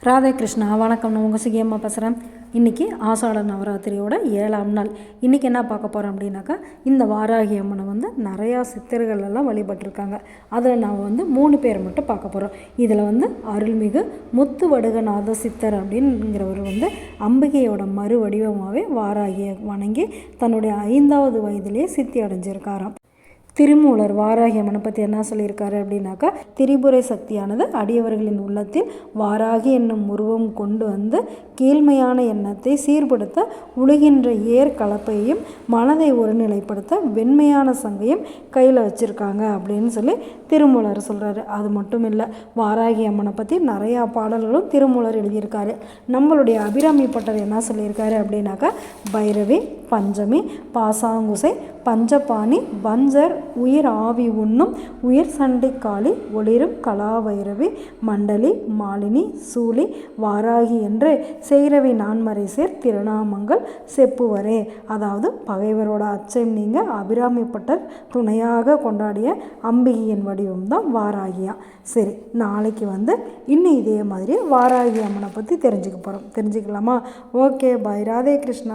ராதே கிருஷ்ணா. வணக்கம். நான் உங்கள் சுகியம்மா பேசுகிறேன். இன்றைக்கி ஆஷாட நவராத்திரியோட 7ஆம் நாள். இன்றைக்கி என்ன பார்க்க போகிறோம் அப்படின்னாக்கா, இந்த வாராகி அம்மனை நிறையா சித்தர்களெல்லாம் வழிபட்டிருக்காங்க. அதில் நான் 3 பேர் மட்டும் பார்க்க போகிறோம். இதில் அருள்மிகு முத்துவடுகநாத சித்தர் அப்படிங்கிறவர் அம்பிகையோட மறு வடிவமாகவே வாராகியை வணங்கி தன்னுடைய 5வது வயதிலே சித்தி அடைஞ்சிருக்காராம். திருமூலர் வாராகி அம்மனை பற்றி என்ன சொல்லியிருக்காரு அப்படின்னாக்கா, திரிபுரை சக்தியானது அடியவர்களின் உள்ளத்தில் வாராகி என்னும் உருவம் கொண்டு கீழ்மையான எண்ணத்தை சீர்படுத்த உழுகின்ற ஏர் கலப்பையும் மனதை ஒருநிலைப்படுத்த வெண்மையான சங்கையும் கையில் வச்சுருக்காங்க அப்படின்னு சொல்லி திருமூலர் சொல்கிறாரு. அது மட்டும் இல்லை, வாராகி அம்மனை பற்றி நிறையா பாடல்களும் திருமூலர் எழுதியிருக்காரு. நம்மளுடைய அபிராமி பட்டர் என்ன சொல்லியிருக்காரு அப்படின்னாக்கா, பைரவி, பஞ்சமி, பாசாங்குசை, பஞ்சபாணி, வஞ்சர், உயிர் ஆவி உண்ணும், உயிர் சண்டை காளி, ஒளிரும் கலாவைரவி, மண்டலி, மாலினி, சூலி, வாராகி என்று செய்ரவி நான்மறை சேர் திருநாமங்கள் செப்புவரே. அதாவது பகைவரோட அச்சம் நீங்க அபிராமிப்பட்டர் துணையாக கொண்டாடிய அம்பிகையின் வடிவம் தான் வாராகியா. சரி, நாளைக்கு இன்னும் இதே மாதிரி வாராகி அம்மனை பற்றி தெரிஞ்சுக்கலாமா? ஓகே, பாய். ராதே கிருஷ்ணா.